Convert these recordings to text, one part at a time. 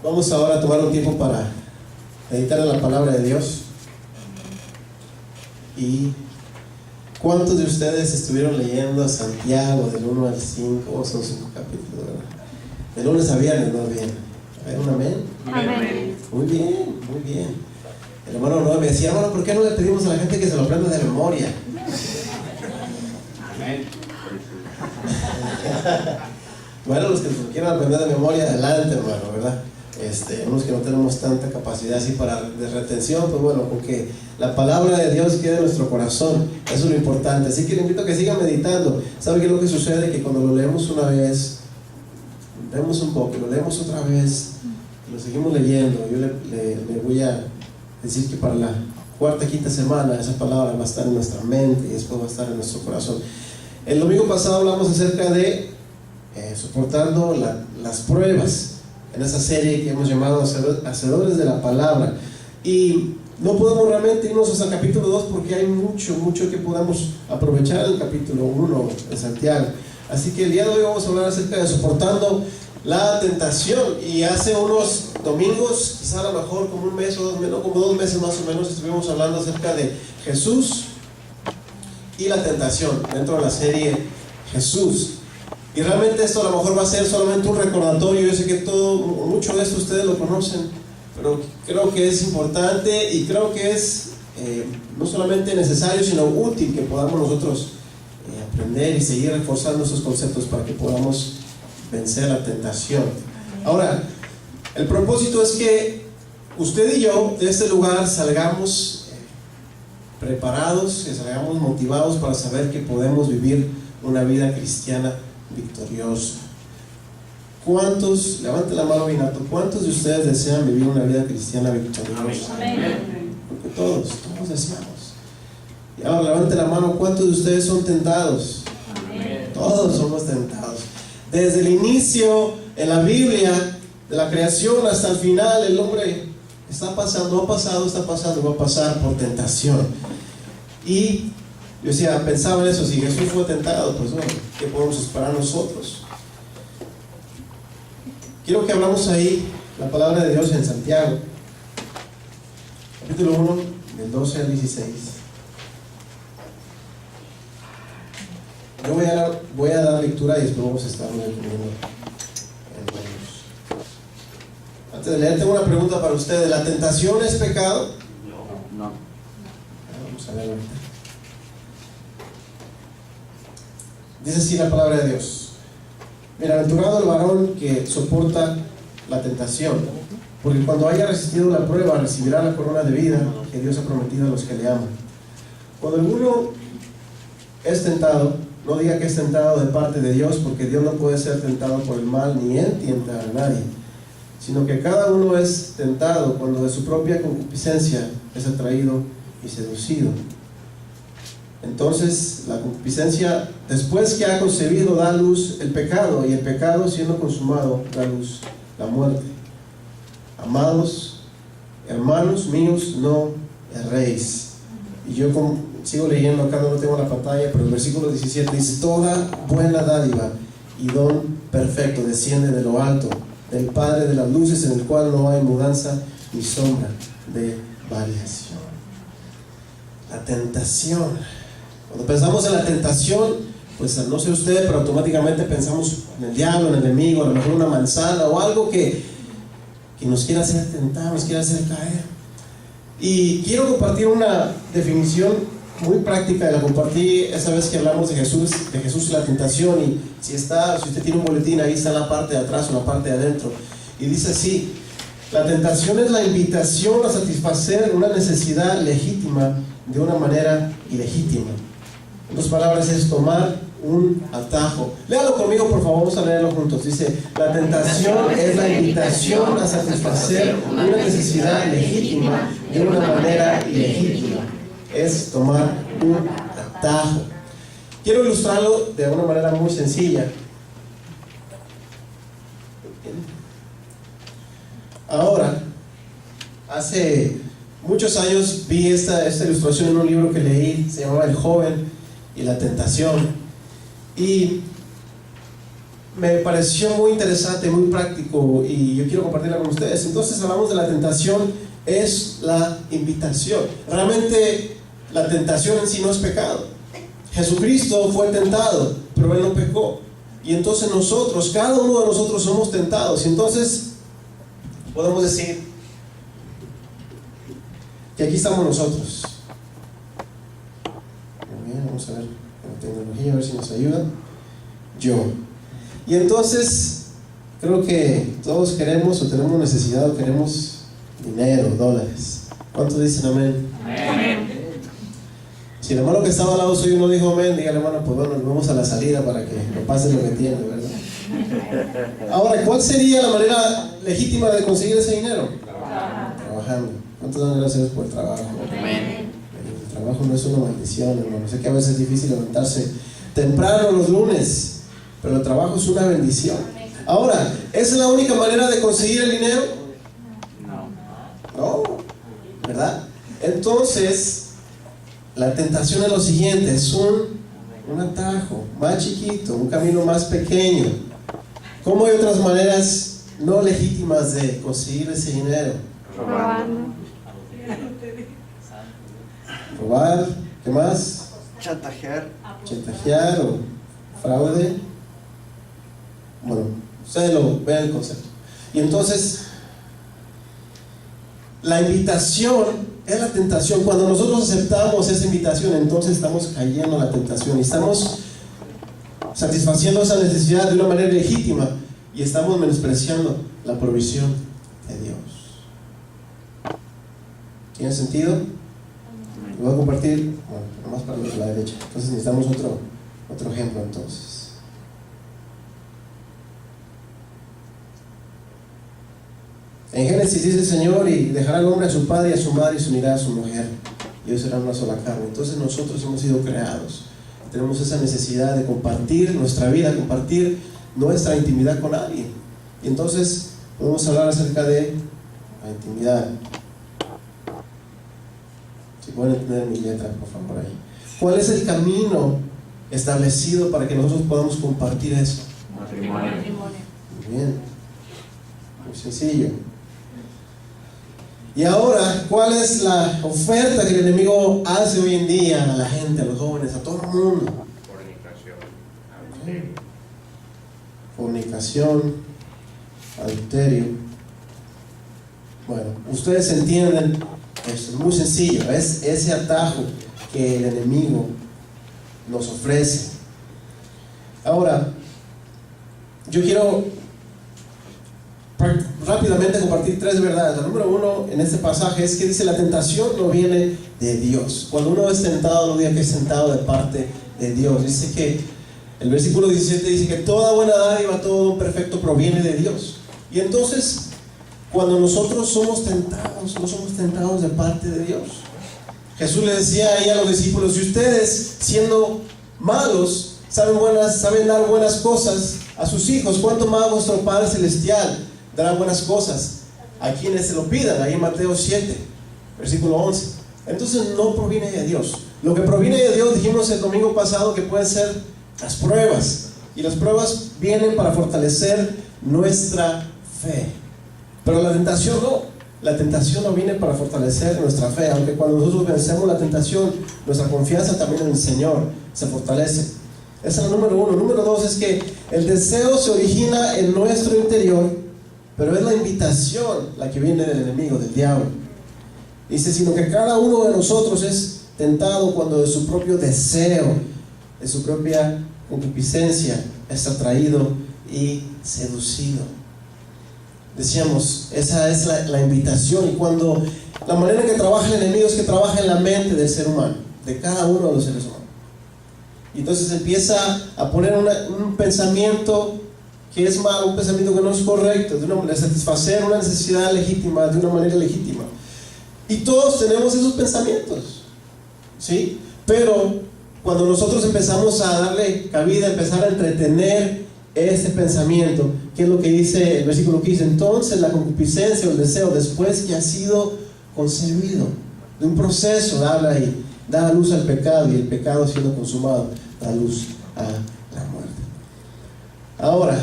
Vamos ahora a tomar un tiempo para meditar en la palabra de Dios. ¿Y cuántos de ustedes estuvieron leyendo Santiago del 1 al 5? O son 5 capítulos, ¿verdad? De lunes a viernes, más bien. A ver, ¿un amén? Amén. Muy bien, muy bien. El hermano Noé me decía, hermano, ¿por qué no le pedimos a la gente que se lo aprenda de memoria? Amén. Bueno, los que lo quieran aprender de memoria, adelante, hermano, ¿verdad? Unos que no tenemos tanta capacidad así de retención, pues bueno, porque la palabra de Dios quede en nuestro corazón, eso es lo importante. Así que le invito a que siga meditando. ¿Sabe qué es lo que sucede? Que cuando lo leemos una vez, leemos un poco, lo leemos otra vez, lo seguimos leyendo. Yo le voy a decir que para la cuarta, quinta semana esa palabra va a estar en nuestra mente y después va a estar en nuestro corazón. El domingo pasado hablamos acerca de soportando las pruebas, en esa serie que hemos llamado Hacedores de la Palabra. Y no podemos realmente irnos hasta el capítulo 2 porque hay mucho que podamos aprovechar el capítulo 1 de Santiago. Así que el día de hoy vamos a hablar acerca de soportando la tentación. Y hace unos domingos, quizá a lo mejor como un mes o 2 meses, como 2 meses más o menos, estuvimos hablando acerca de Jesús y la tentación dentro de la serie Jesús. Y realmente esto a lo mejor va a ser solamente un recordatorio. Yo sé que mucho de esto ustedes lo conocen, pero creo que es importante y creo que es no solamente necesario, sino útil que podamos nosotros aprender y seguir reforzando esos conceptos para que podamos vencer la tentación. Ahora, el propósito es que usted y yo de este lugar salgamos preparados, que salgamos motivados para saber que podemos vivir una vida cristiana victoriosa. ¿Cuántos, levante la mano bien alto, cuántos de ustedes desean vivir una vida cristiana victoriosa? Amén. Porque todos deseamos. Y ahora levante la mano, ¿cuántos de ustedes son tentados? Amén. Todos somos tentados. Desde el inicio en la Biblia, de la creación hasta el final, el hombre está pasando, va a pasar por tentación. Y yo decía, pensaba en eso, si Jesús fue tentado, pues bueno, ¿qué podemos esperar nosotros? Quiero que hablamos ahí la palabra de Dios en Santiago, capítulo 1, del 12 al 16. Yo voy a dar lectura y después vamos a estar leyendo en menos. Antes de leer, tengo una pregunta para ustedes. ¿La tentación es pecado? No. Vamos a ver ahorita. Dice así la palabra de Dios: bienaventurado el varón que soporta la tentación, porque cuando haya resistido la prueba recibirá la corona de vida que Dios ha prometido a los que le aman. Cuando alguno es tentado, no diga que es tentado de parte de Dios, porque Dios no puede ser tentado por el mal, ni Él tienta a nadie, sino que cada uno es tentado cuando de su propia concupiscencia es atraído y seducido. Entonces la concupiscencia, después que ha concebido, da a luz el pecado, y el pecado, siendo consumado, da a luz la muerte. Amados hermanos míos, no erréis. Y yo sigo leyendo acá, no lo tengo en la pantalla, pero el versículo 17 dice: toda buena dádiva y don perfecto desciende de lo alto, del Padre de las luces, en el cual no hay mudanza ni sombra de variación. La tentación. Cuando pensamos en la tentación, pues no sé usted, pero automáticamente pensamos en el diablo, en el enemigo, a lo mejor una manzana o algo que nos quiera hacer tentar, nos quiera hacer caer. Y quiero compartir una definición muy práctica, la compartí esa vez que hablamos de Jesús y la tentación. Y si usted tiene un boletín, ahí está en la parte de atrás o en la parte de adentro. Y dice así: la tentación es la invitación a satisfacer una necesidad legítima de una manera ilegítima. En otras palabras, es tomar un atajo. Léalo conmigo, por favor, vamos a leerlo juntos. Dice: la tentación es la invitación a satisfacer una necesidad legítima de una manera ilegítima. Es tomar un atajo. Quiero ilustrarlo de una manera muy sencilla. Ahora, hace muchos años vi esta ilustración en un libro que leí, se llamaba El joven y la tentación. Y me pareció muy interesante, muy práctico, y yo quiero compartirla con ustedes. Entonces hablamos de la tentación, es la invitación. Realmente la tentación en sí no es pecado. Jesucristo fue tentado, pero Él no pecó. Y entonces nosotros, cada uno de nosotros somos tentados. Y entonces podemos decir que aquí estamos nosotros. Muy bien, vamos a ver la tecnología, a ver si nos ayuda. Yo. Y entonces creo que todos queremos o tenemos necesidad o queremos dinero, dólares. ¿Cuántos dicen amén? Amén. Si el hermano que estaba al lado suyo no dijo amén, dígale, hermano, pues bueno, nos vamos a la salida para que no pase lo que tiene, ¿verdad? Ahora, ¿cuál sería la manera legítima de conseguir ese dinero? Trabajando. ¿Cuántos dan gracias por el trabajo? Amén. El trabajo no es una maldición, hermano. Sé que a veces es difícil levantarse temprano los lunes, pero el trabajo es una bendición. Ahora, ¿esa es la única manera de conseguir el dinero? No, ¿verdad? Entonces, la tentación es lo siguiente: es un atajo más chiquito, un camino más pequeño. ¿Cómo hay otras maneras no legítimas de conseguir ese dinero? Robando. Robar, ¿qué más? Chantajear. Chantajear o fraude. Bueno, ustedes lo ven el concepto. Y entonces, la invitación es la tentación. Cuando nosotros aceptamos esa invitación, entonces estamos cayendo en la tentación y estamos satisfaciendo esa necesidad de una manera legítima y estamos menospreciando la provisión de Dios. ¿Tiene sentido? Lo voy a compartir, bueno, nomás para la derecha. Entonces necesitamos otro ejemplo entonces. En Génesis dice el Señor: y dejará el hombre a su padre y a su madre y se unirá a su mujer, y ellos serán una sola carne. Entonces nosotros hemos sido creados, tenemos esa necesidad de compartir nuestra vida, compartir nuestra intimidad con alguien. Y entonces podemos hablar acerca de la intimidad. Si pueden entender mi letra, por favor, ahí. ¿Cuál es el camino establecido para que nosotros podamos compartir eso? Matrimonio. Muy bien, muy sencillo. Y ahora, ¿cuál es la oferta que el enemigo hace hoy en día a la gente, a los jóvenes, a todo el mundo? Fornicación, adulterio. Bueno, ustedes entienden, esto es muy sencillo, es ese atajo que el enemigo nos ofrece. Ahora, yo quiero rápidamente compartir tres verdades. La número uno en este pasaje es que dice: la tentación no viene de Dios. Cuando uno es tentado, no diga que es tentado de parte de Dios. Dice que el versículo 17 dice que toda buena dádiva, todo perfecto proviene de Dios. Y entonces, cuando nosotros somos tentados, no somos tentados de parte de Dios. Jesús le decía ahí a los discípulos: si ustedes, siendo malos, saben dar buenas cosas a sus hijos, ¿cuánto más vuestro Padre Celestial dará buenas cosas a quienes se lo pidan? Ahí en Mateo 7, versículo 11. Entonces no proviene de Dios. Lo que proviene de Dios, dijimos el domingo pasado, que pueden ser las pruebas. Y las pruebas vienen para fortalecer nuestra fe. Pero la tentación no. La tentación no viene para fortalecer nuestra fe. Aunque cuando nosotros vencemos la tentación, nuestra confianza también en el Señor se fortalece. Esa es la número uno. Número dos es que el deseo se origina en nuestro interior, pero es la invitación la que viene del enemigo, del diablo. Dice: sino que cada uno de nosotros es tentado cuando de su propio deseo, de su propia concupiscencia, es atraído y seducido. Decíamos, esa es la invitación. Y cuando la manera en que trabaja el enemigo es que trabaja en la mente del ser humano, de cada uno de los seres humanos. Y entonces empieza a poner un pensamiento que es malo, un pensamiento que no es correcto, de satisfacer una necesidad legítima de una manera legítima. Y todos tenemos esos pensamientos, ¿sí? Pero cuando nosotros empezamos a darle cabida, a empezar a entretener ese pensamiento, ¿qué es lo que dice el versículo 15? Entonces la concupiscencia o el deseo, después que ha sido concebido, de un proceso, habla ahí, da a luz al pecado, y el pecado, siendo consumado, da luz a la muerte. Ahora,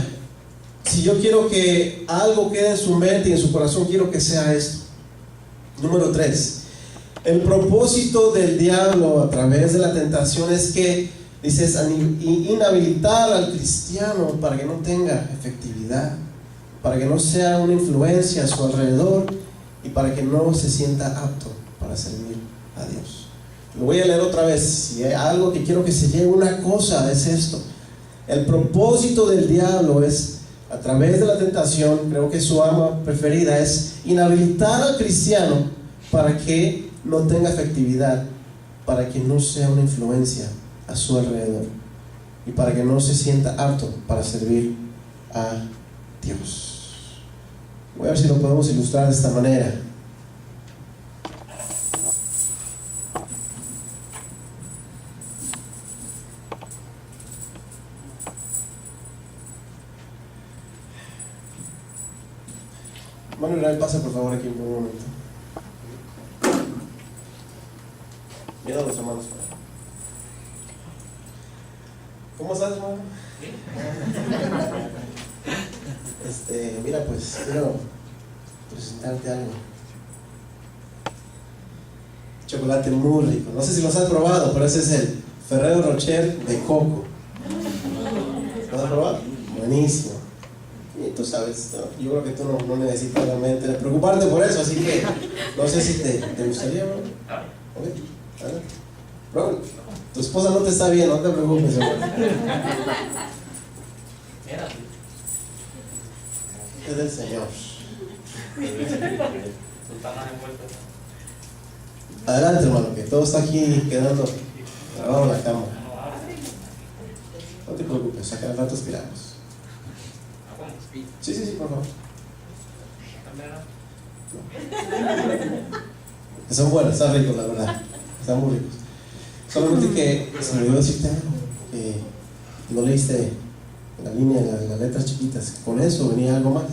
si yo quiero que algo quede en su mente y en su corazón, quiero que sea esto. Número 3. El propósito del diablo a través de la tentación es que, dices, inhabilitar al cristiano para que no tenga efectividad, para que no sea una influencia a su alrededor y para que no se sienta apto para servir a Dios. Lo voy a leer otra vez. Si hay algo que quiero que se lleve una cosa, es esto. El propósito del diablo es, a través de la tentación, creo que su arma preferida es inhabilitar al cristiano para que no tenga efectividad, para que no sea una influencia a su alrededor y para que no se sienta apto para servir a Dios. Voy a ver si lo podemos ilustrar de esta manera. Manuel, pasa por favor aquí un momento. Mira a los hermanos. ¿Cómo estás, hermano? Mira, pues quiero presentarte algo. Chocolate muy rico. No sé si los has probado, pero ese es el Ferrero Rocher de coco. ¿Lo has probado? Buenísimo. Y tú sabes, ¿no? Yo creo que tú no necesitas realmente preocuparte por eso, así que no sé si te gustaría, ¿no? Okay. Bro, tu esposa no te está viendo, no te preocupes, hermano. Es del Señor. Adelante, hermano, que todo está aquí quedando grabado en la cámara. No te preocupes, acá al rato expiramos. Sí, por favor. Son buenos, están ricos, la verdad. Están muy ricos. Solamente que se me olvidó decirte algo, que no leíste la línea de las letras chiquitas. Con eso venía algo más.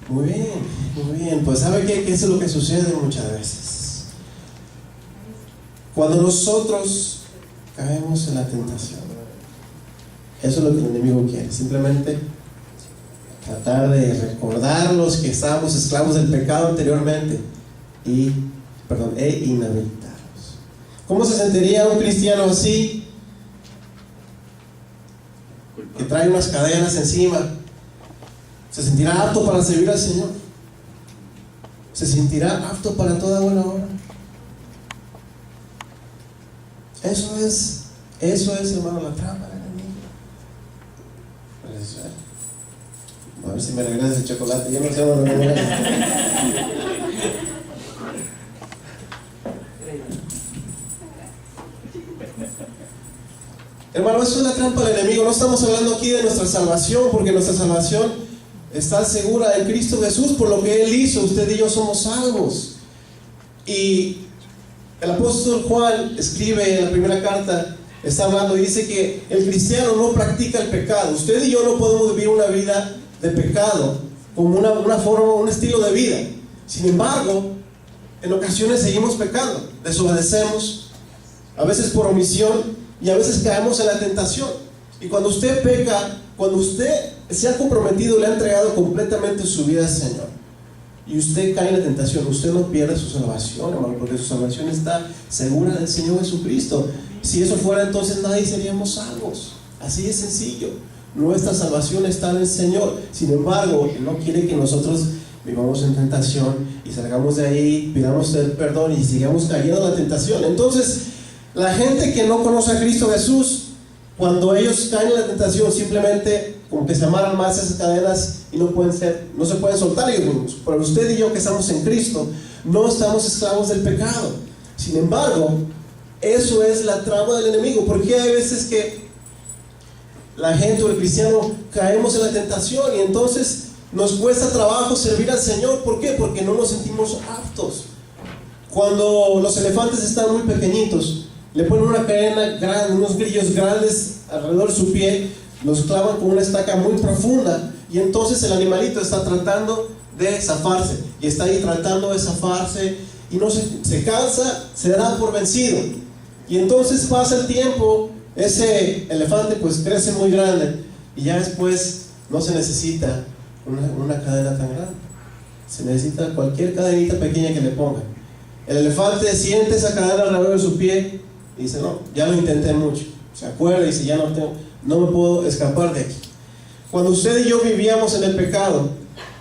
Muy bien. Pues ¿sabe qué? Que eso es lo que sucede muchas veces. Cuando nosotros caemos en la tentación, eso es lo que el enemigo quiere. Simplemente tratar de recordarnos que estábamos esclavos del pecado anteriormente e inhabilitarnos. ¿Cómo se sentiría un cristiano así? Que trae unas cadenas encima. ¿Se sentirá apto para servir al Señor? ¿Se sentirá apto para toda buena obra? Eso es, hermano, la trampa del enemigo. A ver si me regresas el chocolate. Yo no sé dónde me regresa. Hermano, eso es la trampa del enemigo. No estamos hablando aquí de nuestra salvación, porque nuestra salvación está segura en Cristo Jesús. Por lo que Él hizo, usted y yo somos salvos. Y el apóstol Juan escribe en la primera carta, está hablando y dice que el cristiano no practica el pecado. Usted y yo no podemos vivir una vida de pecado como una forma, un estilo de vida. Sin embargo, en ocasiones seguimos pecando, desobedecemos, a veces por omisión, y a veces caemos en la tentación. Y cuando usted peca, cuando usted se ha comprometido, le ha entregado completamente su vida al Señor, y usted cae en la tentación, usted no pierde su salvación, hermano, porque su salvación está segura del Señor Jesucristo. Si eso fuera, entonces nadie seríamos salvos. Así de sencillo. Nuestra salvación está en el Señor. Sin embargo, Él no quiere que nosotros vivamos en tentación y salgamos de ahí, pidamos el perdón y sigamos cayendo en la tentación. Entonces, la gente que no conoce a Cristo Jesús, cuando ellos caen en la tentación, simplemente como que se amarran más esas cadenas y no se pueden soltar ellos mismos. Pero usted y yo que estamos en Cristo, no estamos esclavos del pecado. Sin embargo, eso es la trama del enemigo. Porque hay veces que la gente o el cristiano caemos en la tentación y entonces nos cuesta trabajo servir al Señor. ¿Por qué? Porque no nos sentimos aptos. Cuando los elefantes están muy pequeñitos, le ponen una cadena grande, unos grillos grandes alrededor de su pie, los clavan con una estaca muy profunda y entonces el animalito está tratando de zafarse, y está ahí tratando de zafarse, y no se cansa, se da por vencido. Y entonces pasa el tiempo, ese elefante pues crece muy grande, y ya después no se necesita una cadena tan grande, se necesita cualquier cadenita pequeña que le pongan. El elefante siente esa cadena alrededor de su pie y dice: no, ya lo intenté mucho. Se acuerda y dice: ya no me puedo escapar de aquí. Cuando usted y yo vivíamos en el pecado,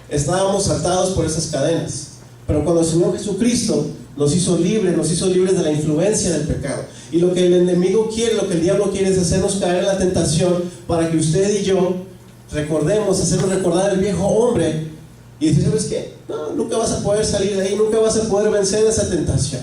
estábamos atados por esas cadenas, pero cuando el Señor Jesucristo nos hizo libres de la influencia del pecado. Y lo que el enemigo quiere, lo que el diablo quiere, es hacernos caer en la tentación, para que usted y yo hacernos recordar el viejo hombre y decir: ¿sabes qué? No, nunca vas a poder salir de ahí, nunca vas a poder vencer esa tentación.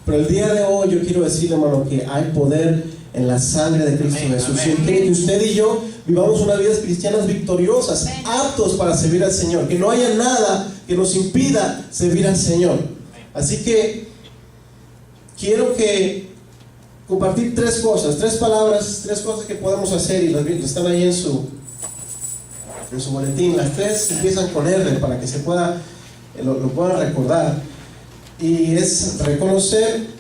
Pero el día de hoy yo quiero decirle, hermano, que hay poder en la sangre de Cristo Jesús. Y quiere que usted y yo vivamos unas vidas cristianas victoriosas, aptos para servir al Señor, que no haya nada que nos impida servir al Señor. Así que quiero compartir tres palabras, tres cosas que podemos hacer, y las están ahí en su boletín. Las tres empiezan con R para que lo puedan recordar. Y es reconocer.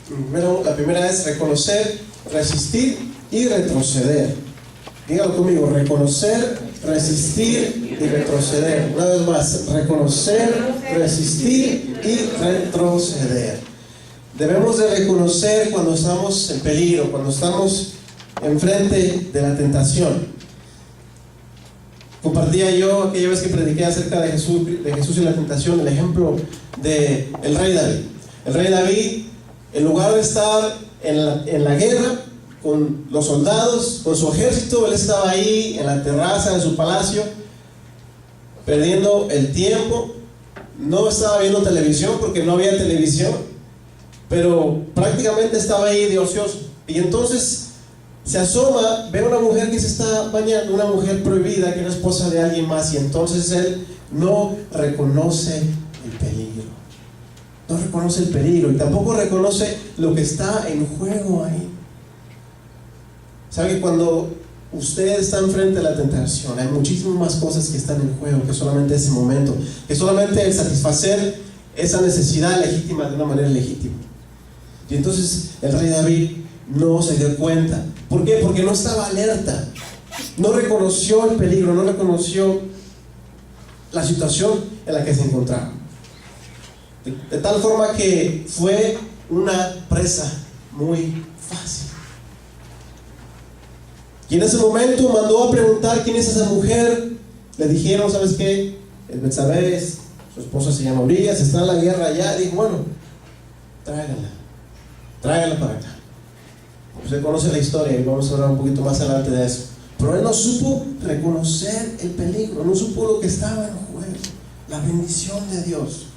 Primero, la primera es reconocer, resistir y retroceder. Dígalo conmigo: reconocer, resistir y retroceder. Una vez más: reconocer, resistir y retroceder. Debemos de reconocer cuando estamos en peligro, cuando estamos enfrente de la tentación. Compartía yo aquella vez que prediqué acerca de Jesús y la tentación, el ejemplo del rey David. El rey David, en lugar de estar en la guerra con los soldados, con su ejército, él estaba ahí en la terraza de su palacio, perdiendo el tiempo. No estaba viendo televisión, porque no había televisión, pero prácticamente estaba ahí de ocioso. Y entonces se asoma, ve a una mujer que se está bañando, una mujer prohibida, que era esposa de alguien más, y entonces él no reconoce el peligro. No reconoce el peligro, y tampoco reconoce lo que está en juego ahí. ¿Sabe que cuando usted está enfrente de la tentación, hay muchísimas más cosas que están en juego que solamente ese momento, que solamente el satisfacer esa necesidad legítima de una manera legítima? Y entonces el rey David no se dio cuenta. ¿Por qué? Porque no estaba alerta, no reconoció el peligro, no reconoció la situación en la que se encontraba. De tal forma que fue una presa muy fácil. Y en ese momento mandó a preguntar quién es esa mujer. Le dijeron: ¿sabes qué? Es Betsabé, su esposa se llama Urías, está en la guerra allá. Dijo: bueno, tráigala para acá. Usted conoce la historia y vamos a hablar un poquito más adelante de eso. Pero él no supo reconocer el peligro, no supo lo que estaba en juego, la bendición de Dios,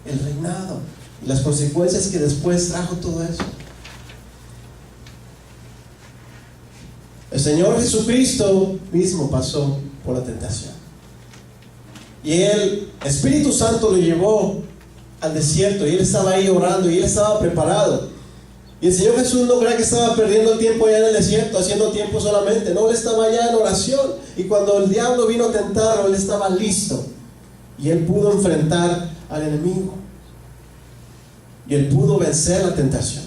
el reinado y las consecuencias que después trajo todo eso. El Señor Jesucristo mismo pasó por la tentación, y el Espíritu Santo lo llevó al desierto, y él estaba ahí orando, y él estaba preparado. Y el Señor Jesús no crea que estaba perdiendo el tiempo allá en el desierto, haciendo tiempo solamente. No, él estaba allá en oración, y cuando el diablo vino a tentarlo, él estaba listo, y él pudo enfrentar al enemigo, y él pudo vencer la tentación.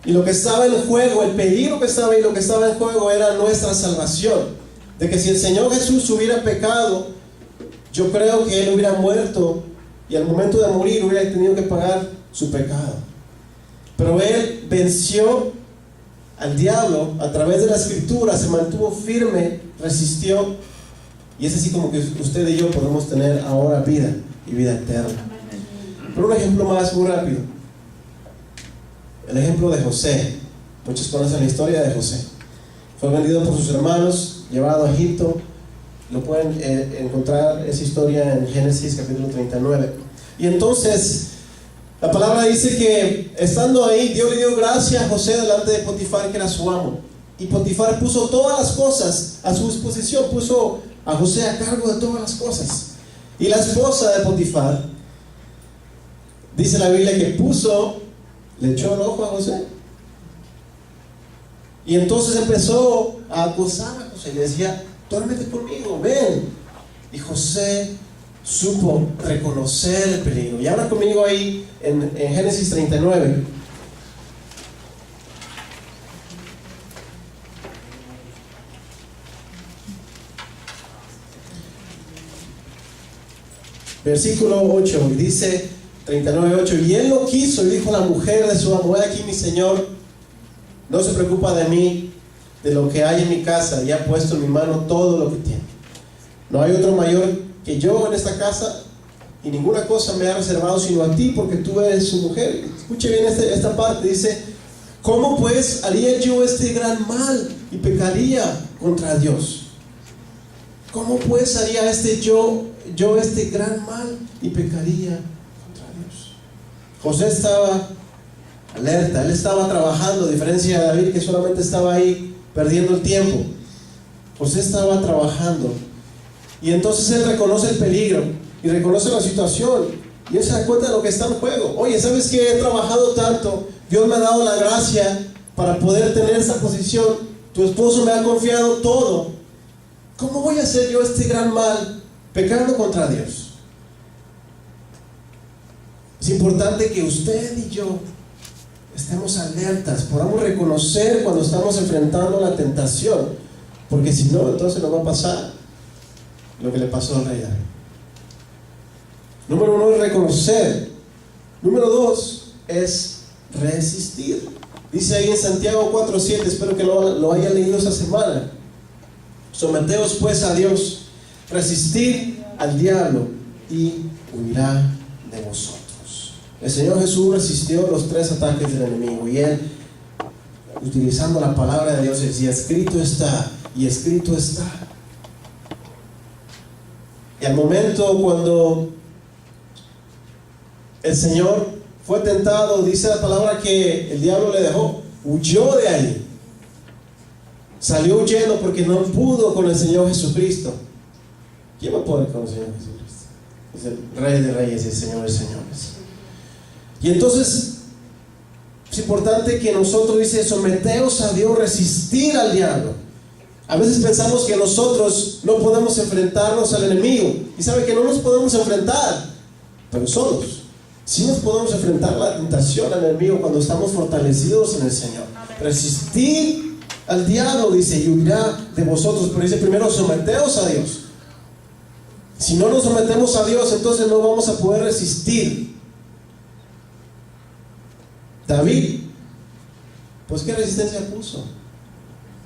Y lo que estaba en juego, el peligro que estaba ahí, lo que estaba en juego era nuestra salvación. De que si el Señor Jesús hubiera pecado, yo creo que él hubiera muerto, y al momento de morir hubiera tenido que pagar su pecado. Pero él venció al diablo a través de la Escritura, se mantuvo firme, resistió, y es así como que usted y yo podemos tener ahora vida y vida eterna. Pero un ejemplo más, muy rápido: el ejemplo de José. Muchos conocen la historia de José. Fue vendido por sus hermanos, llevado a Egipto. Lo pueden encontrar esa historia en Génesis capítulo 39. Y entonces la palabra dice que estando ahí, Dios le dio gracia a José delante de Potifar, que era su amo. Y Potifar puso todas las cosas a su disposición, puso a José a cargo de todas las cosas. Y la esposa de Potifar, dice la Biblia, que le echó el ojo a José. Y entonces empezó a acosar a José, le decía: duérmete conmigo, ven. Y José supo reconocer el peligro. Y habla conmigo ahí en Génesis 39. Versículo 8, y dice 39:8, y él lo quiso, y dijo la mujer de su amo: he aquí mi señor no se preocupa de mí, de lo que hay en mi casa, y ha puesto en mi mano todo lo que tiene. No hay otro mayor que yo en esta casa, y ninguna cosa me ha reservado sino a ti, porque tú eres su mujer. Escuche bien esta parte, dice: ¿cómo pues haría yo este gran mal y pecaría contra Dios? ¿Cómo pues haría yo este gran mal y pecaría contra Dios? José estaba alerta, él estaba trabajando, a diferencia de David, que solamente estaba ahí perdiendo el tiempo. José estaba trabajando, y entonces él reconoce el peligro y reconoce la situación, y él se da cuenta de lo que está en juego. Oye, ¿sabes qué? He trabajado tanto, Dios me ha dado la gracia para poder tener esa posición, tu esposo me ha confiado todo. ¿Cómo voy a hacer yo este gran mal pecando contra Dios? Es importante que usted y yo estemos alertas, podamos reconocer cuando estamos enfrentando la tentación, porque si no, entonces nos va a pasar lo que le pasó al rey David. Número 1 es reconocer. Número 2 es resistir. Dice ahí en Santiago 4:7, espero que lo haya leído esa semana: someteos pues a Dios, resistid al diablo y huirá de vosotros. El Señor Jesús resistió los 3 ataques del enemigo, y él, utilizando la palabra de Dios, decía: escrito está, y escrito está. Y al momento cuando el Señor fue tentado, dice la palabra que el diablo le dejó, huyó de ahí, salió huyendo porque no pudo con el Señor Jesucristo. ¿Quién va a poder con el Señor Jesucristo? Es el Rey de Reyes y el Señor de Señores. Y entonces es importante que nosotros, dice, someteos a Dios, resistir al diablo. A veces pensamos que nosotros no podemos enfrentarnos al enemigo, y sabe que no nos podemos enfrentar, pero solos sí nos podemos enfrentar a la tentación, al enemigo, cuando estamos fortalecidos en el Señor. Resistir al diablo, dice, y huirá de vosotros. Pero dice primero: someteos a Dios. Si no nos sometemos a Dios, entonces no vamos a poder resistir. David, pues ¿qué resistencia puso?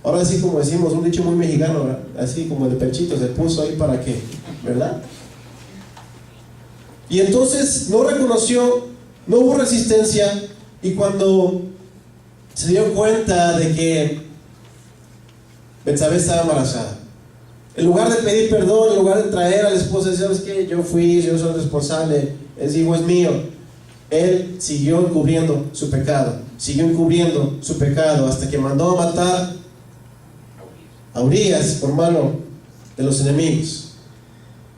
Ahora sí, como decimos, un dicho muy mexicano, ¿verdad? Así como el de pechito, se puso ahí para qué, ¿verdad? Y entonces no reconoció, no hubo resistencia, y cuando se dio cuenta de que Betsabé estaba embarazada, en lugar de pedir perdón, en lugar de traer a la esposa y decir: ¿sabes qué? Yo fui, yo soy responsable, ese hijo es mío. Él siguió encubriendo su pecado, hasta que mandó a matar a Urías por mano de los enemigos.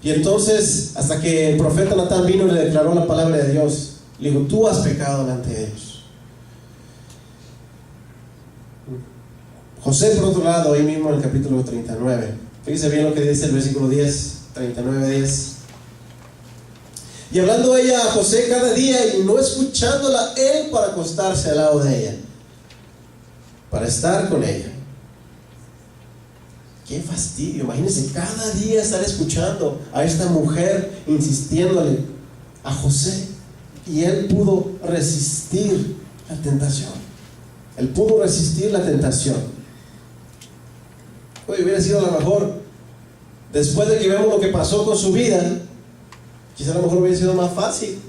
Y entonces, hasta que el profeta Natán vino y le declaró la palabra de Dios, le dijo: tú has pecado delante de Dios. José, por otro lado, ahí mismo en el capítulo 39, fíjese bien lo que dice el versículo 10, 39:10. Y hablando ella a José cada día, y no escuchándola él para acostarse al lado de ella, para estar con ella. Qué fastidio, imagínense cada día estar escuchando a esta mujer insistiéndole a José, y él pudo resistir la tentación. Hoy hubiera sido a lo mejor, después de que vemos lo que pasó con su vida, quizá a lo mejor hubiera sido más fácil.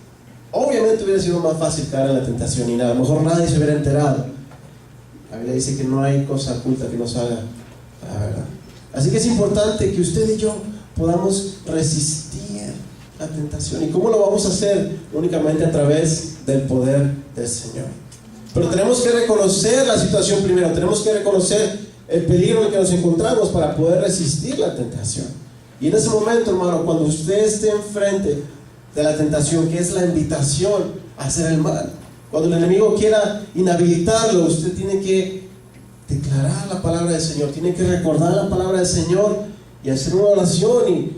Obviamente hubiera sido más fácil caer en la tentación, y a lo mejor nadie se hubiera enterado. La Biblia dice que no hay cosa oculta que no salga a la verdad. Así que es importante que usted y yo podamos resistir la tentación. ¿Y cómo lo vamos a hacer? Únicamente a través del poder del Señor. Pero tenemos que reconocer la situación primero, tenemos que reconocer el peligro en el que nos encontramos para poder resistir la tentación. Y en ese momento, hermano, cuando usted esté enfrente de la tentación, que es la invitación a hacer el mal, cuando el enemigo quiera inhabilitarlo, usted tiene que declarar la palabra del Señor, tiene que recordar la palabra del Señor y hacer una oración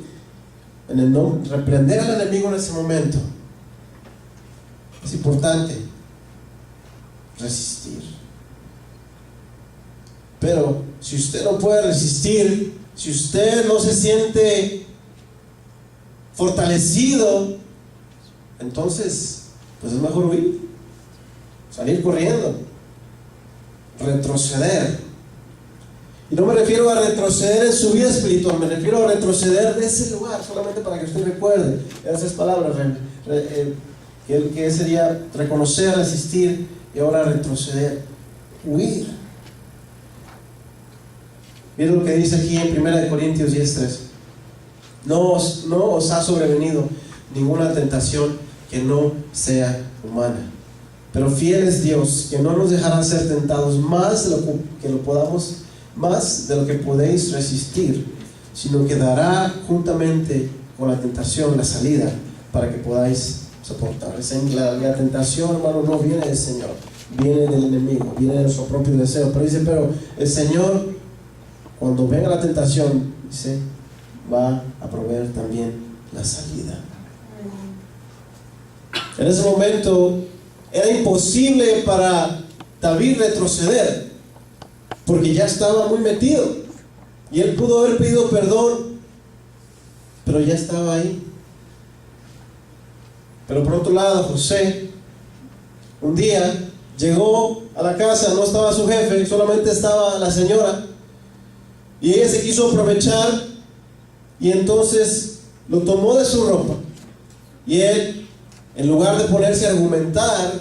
reprender al enemigo en ese momento. Es importante resistir. Pero si usted no puede resistir, si usted no se siente fortalecido, entonces pues es mejor huir, salir corriendo, retroceder. Y no me refiero a retroceder en su vida espiritual, me refiero a retroceder de ese lugar, solamente para que usted recuerde esas palabras, que sería reconocer, resistir y ahora retroceder, huir. Miren lo que dice aquí en 1 Corintios 10:3. No os ha sobrevenido ninguna tentación que no sea humana, pero fiel es Dios, que no nos dejará ser tentados más de lo que podéis resistir, sino que dará juntamente con la tentación la salida para que podáis soportar. La tentación, hermano, no viene del Señor, viene del enemigo, viene de nuestro propio deseo. Pero dice, pero el Señor, cuando venga la tentación, dice, va a proveer también la salida. En ese momento era imposible para David retroceder, porque ya estaba muy metido, y él pudo haber pedido perdón, pero ya estaba ahí. Pero por otro lado, José un día llegó a la casa, no estaba su jefe, solamente estaba la señora, y ella se quiso aprovechar, y entonces lo tomó de su ropa, y él, en lugar de ponerse a argumentar,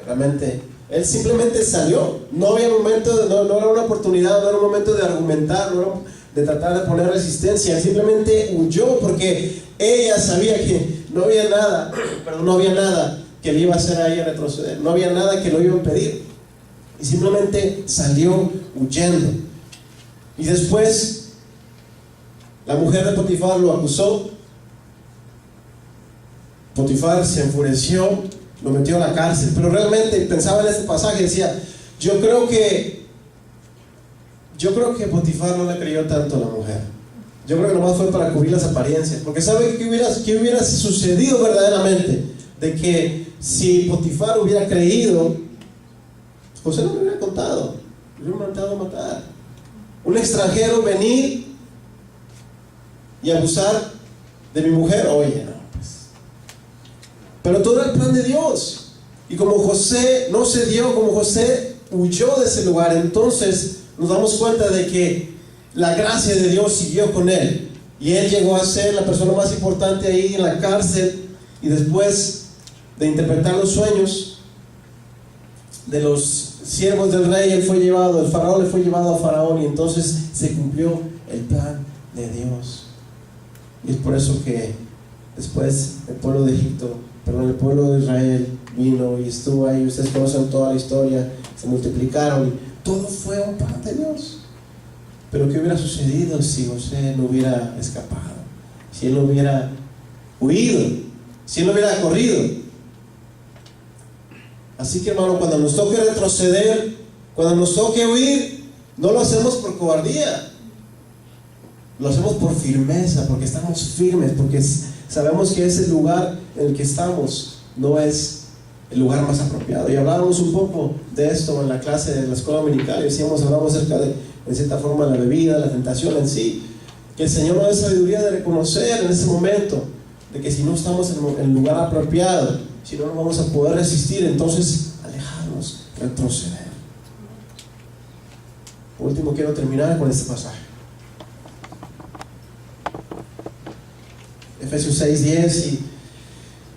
realmente él simplemente salió. No había momento, no era una oportunidad, no era un momento de argumentar, no era de tratar de poner resistencia. Él simplemente huyó, porque ella sabía que no había nada que le iba a hacer a ella retroceder, no había nada que lo iba a impedir, y simplemente salió huyendo. Y después la mujer de Potifar lo acusó. Potifar se enfureció, lo metió a la cárcel. Pero realmente pensaba en este pasaje, decía, yo creo que Potifar no le creyó tanto a la mujer. Yo creo que nomás fue para cubrir las apariencias, porque ¿sabe qué hubiera sucedido verdaderamente? De que si Potifar hubiera creído, José no me hubiera contado, me hubiera mandado a matar. Un extranjero venir y abusar de mi mujer, oye, no, pues. Pero todo era el plan de Dios. Y como José no se dio, como José huyó de ese lugar, entonces nos damos cuenta de que la gracia de Dios siguió con él, y él llegó a ser la persona más importante ahí en la cárcel. Y después de interpretar los sueños de los siervos del rey, el faraón le fue llevado a Faraón, y entonces se cumplió el plan de Dios. Y es por eso que después el pueblo de Israel vino y estuvo ahí. Ustedes conocen toda la historia, se multiplicaron, y todo fue un plan de Dios. Pero ¿qué hubiera sucedido si José no hubiera escapado? Si él no hubiera huido, si él no hubiera corrido. Así que, hermano, cuando nos toque retroceder, cuando nos toque huir, no lo hacemos por cobardía, lo hacemos por firmeza, porque estamos firmes, porque sabemos que ese lugar en el que estamos no es el lugar más apropiado. Y hablábamos un poco de esto en la clase de la escuela dominical, y hablamos acerca de, en cierta forma, la bebida, la tentación en sí, que el Señor nos dé sabiduría de reconocer en ese momento de que si no estamos en el lugar apropiado, si no nos vamos a poder resistir, entonces alejarnos, retroceder. Por último, quiero terminar con este pasaje. Efesios 6:10, y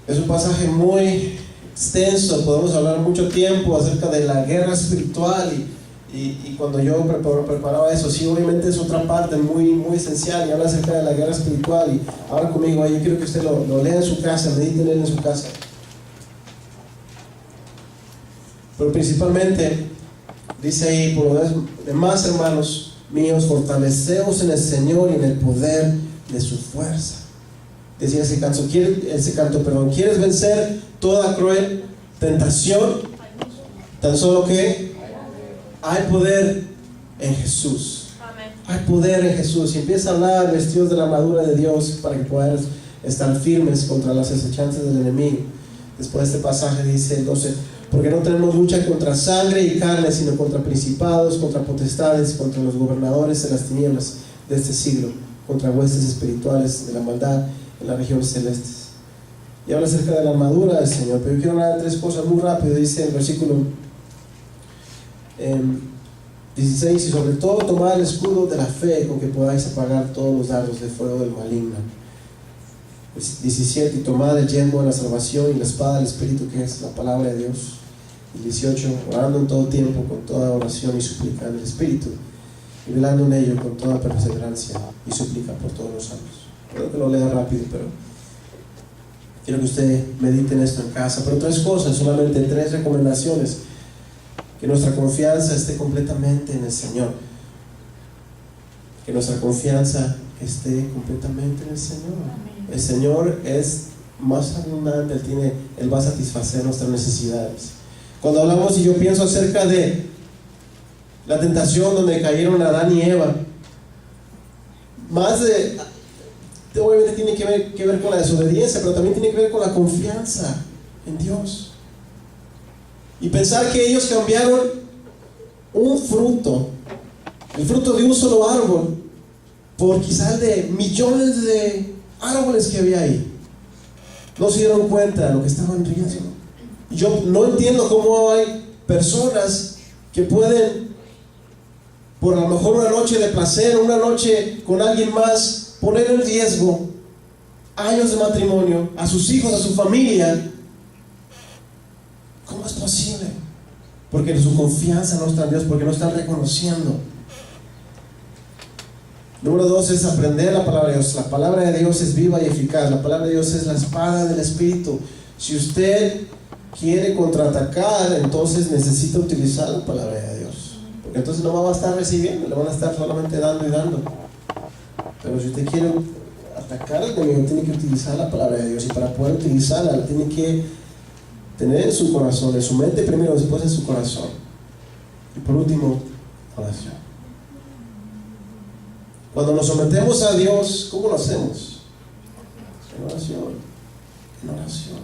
es un pasaje muy extenso, podemos hablar mucho tiempo acerca de la guerra espiritual, y cuando yo preparaba eso, sí, obviamente es otra parte muy, muy esencial, y habla acerca de la guerra espiritual. Y ahora conmigo, yo quiero que usted lo lea en su casa, medite en su casa. Pero principalmente dice ahí, por lo demás, hermanos míos, fortaleceos en el Señor y en el poder de su fuerza. Decía ese canto, ¿quieres vencer toda cruel tentación? Tan solo que hay poder en Jesús. Hay poder en Jesús. Y empieza a hablar, vestidos de la armadura de Dios, para que puedan estar firmes contra las acechanzas del enemigo. Después de este pasaje dice el 12: porque no tenemos lucha contra sangre y carne, sino contra principados, contra potestades, contra los gobernadores de las tinieblas de este siglo, contra huestes espirituales de la maldad en las regiones celestes. Y habla acerca de la armadura del Señor, pero yo quiero hablar de tres cosas muy rápido. Dice el versículo 16: y sobre todo tomad el escudo de la fe, con que podáis apagar todos los dardos de fuego del maligno. 17: y tomad el yelmo de la salvación y la espada del Espíritu, que es la palabra de Dios. Y 18: orando en todo tiempo con toda oración y súplica en el Espíritu, y velando en ello con toda perseverancia y súplica por todos los santos. Creo que lo lea rápido, pero quiero que usted medite en esto en casa. Pero tres cosas, solamente tres recomendaciones: que nuestra confianza esté completamente en el Señor, que nuestra confianza esté completamente en el Señor. El Señor es más abundante, Él va a satisfacer nuestras necesidades. Cuando hablamos, y yo pienso acerca de la tentación donde cayeron Adán y Eva, obviamente tiene que ver con la desobediencia, pero también tiene que ver con la confianza en Dios. Y pensar que ellos cambiaron un fruto, el fruto de un solo árbol, por quizás de millones de árboles que había ahí. No se dieron cuenta de lo que estaban riendo. Yo no entiendo cómo hay personas que pueden, por a lo mejor una noche de placer, una noche con alguien más, poner en riesgo años de matrimonio, a sus hijos, a su familia. ¿Cómo es posible? Porque su confianza no está en Dios, porque no están reconociendo. Número 2 es aprender la palabra de Dios. La palabra de Dios es viva y eficaz. La palabra de Dios es la espada del Espíritu. Si usted quiere contraatacar, entonces necesita utilizar la palabra de Dios, porque entonces no va a estar recibiendo, le van a estar solamente dando y dando. Pero si usted quiere atacar al enemigo, tiene que utilizar la palabra de Dios, y para poder utilizarla, la tiene que tener en su corazón, en su mente primero, después en su corazón. Y por último, oración. Cuando nos sometemos a Dios, ¿cómo lo hacemos? En oración. En oración.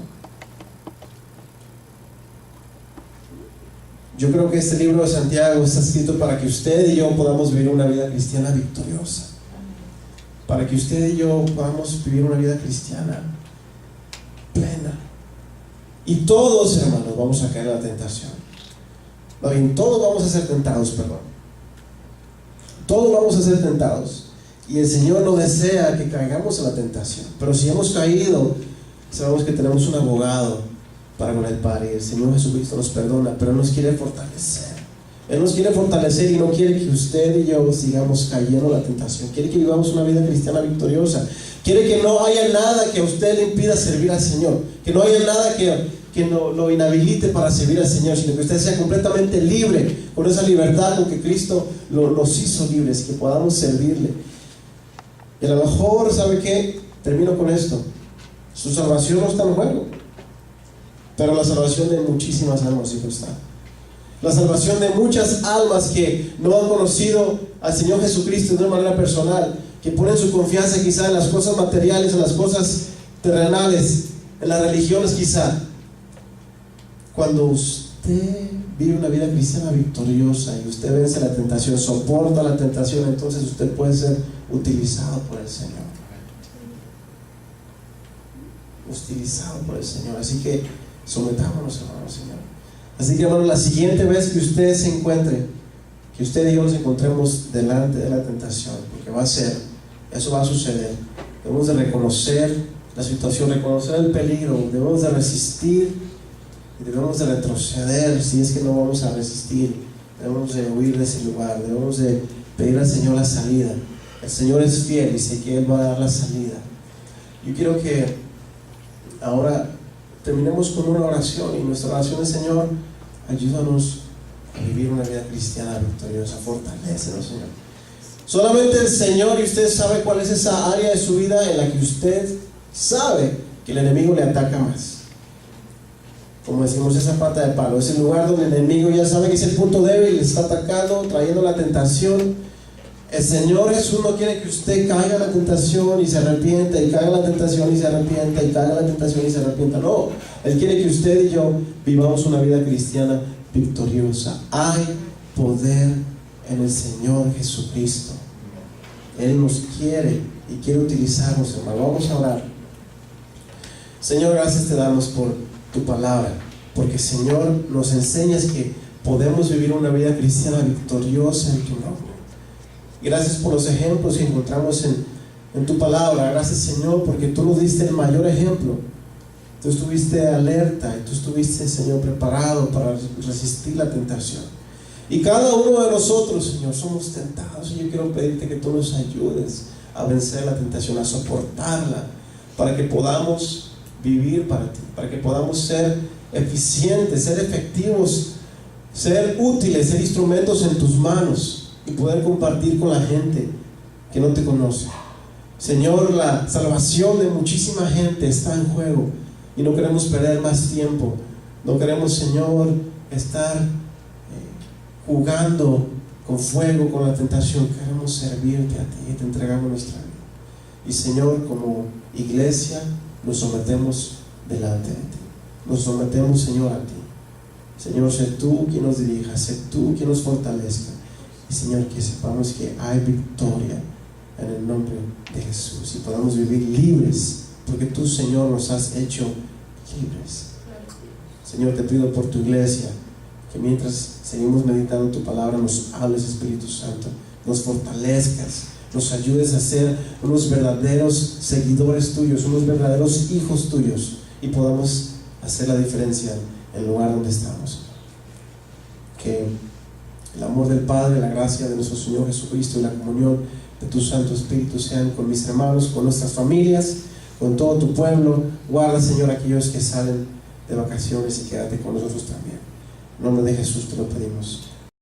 Yo creo que este libro de Santiago está escrito para que usted y yo podamos vivir una vida cristiana victoriosa. Para que usted y yo podamos vivir una vida cristiana plena. Y todos, hermanos, vamos a caer en la tentación. No bien, todos vamos a ser tentados, perdón. Todos vamos a ser tentados. Y el Señor no desea que caigamos en la tentación. Pero si hemos caído, sabemos que tenemos un abogado para con el Padre. El Señor Jesucristo nos perdona, pero nos quiere fortalecer. Él nos quiere fortalecer y no quiere que usted y yo sigamos cayendo en la tentación. Quiere que vivamos una vida cristiana victoriosa. Quiere que no haya nada que a usted le impida servir al Señor, que no haya nada que lo inhabilite para servir al Señor, sino que usted sea completamente libre, con esa libertad con que Cristo nos hizo libres, que podamos servirle. Y a lo mejor, ¿sabe qué? Termino con esto: su salvación no está en juego, pero la salvación de muchísimas almas sí está. La salvación de muchas almas que no han conocido al Señor Jesucristo de una manera personal, que ponen su confianza quizá en las cosas materiales, en las cosas terrenales, en las religiones quizá. Cuando usted vive una vida cristiana victoriosa y usted vence la tentación, soporta la tentación, entonces usted puede ser utilizado por el Señor. Utilizado por el Señor. Así que sometámonos, hermanos, Señor. Así que, hermanos, la siguiente vez que usted se encuentre, que usted y yo nos encontremos delante de la tentación, porque eso va a suceder, debemos de reconocer la situación, reconocer el peligro, debemos de resistir y debemos de retroceder. Si es que no vamos a resistir, debemos de huir de ese lugar, debemos de pedir al Señor la salida. El Señor es fiel y sé que Él va a dar la salida. Yo quiero que ahora terminemos con una oración, y nuestra oración es: Señor, ayúdanos a vivir una vida cristiana victoriosa, fortalécenos, Señor. Solamente el Señor, y usted sabe cuál es esa área de su vida en la que usted sabe que el enemigo le ataca más. Como decimos, esa pata de palo, ese lugar donde el enemigo ya sabe que es el punto débil, le está atacando, trayendo la tentación. El Señor Jesús no quiere que usted caiga en la tentación y se arrepienta, y caiga en la tentación y se arrepienta, y caiga en la tentación y se arrepienta. No, Él quiere que usted y yo vivamos una vida cristiana victoriosa. Hay poder en el Señor Jesucristo. Él nos quiere y quiere utilizarnos, hermano. Vamos a orar. Señor, gracias te damos por tu palabra, porque Señor nos enseñas que podemos vivir una vida cristiana victoriosa en tu nombre. Gracias por los ejemplos que encontramos en tu palabra. Gracias, Señor, porque tú nos diste el mayor ejemplo. Tú estuviste alerta y tú estuviste, Señor, preparado para resistir la tentación. Y cada uno de nosotros, Señor, somos tentados, y yo quiero pedirte que tú nos ayudes a vencer la tentación, a soportarla, para que podamos vivir para ti, para que podamos ser eficientes, ser efectivos, ser útiles, ser instrumentos en tus manos y poder compartir con la gente que no te conoce. Señor, la salvación de muchísima gente está en juego y no queremos perder más tiempo. No queremos, Señor, estar jugando con fuego, con la tentación. Queremos servirte a ti y te entregamos nuestra vida. Y Señor, como iglesia nos sometemos delante de ti. Nos sometemos, Señor, a ti. Señor, sé tú quien nos dirija, sé tú quien nos fortalezca. Y Señor, que sepamos que hay victoria en el nombre de Jesús y podamos vivir libres, porque tú, Señor, nos has hecho libres. Señor, te pido por tu iglesia, que mientras seguimos meditando tu palabra, nos hables, Espíritu Santo, nos fortalezcas, nos ayudes a ser unos verdaderos seguidores tuyos, unos verdaderos hijos tuyos, y podamos hacer la diferencia en el lugar donde estamos. Que el amor del Padre, la gracia de nuestro Señor Jesucristo y la comunión de tu Santo Espíritu sean con mis hermanos, con nuestras familias, con todo tu pueblo. Guarda, Señor, a aquellos que salen de vacaciones y quédate con nosotros también. En nombre de Jesús te lo pedimos.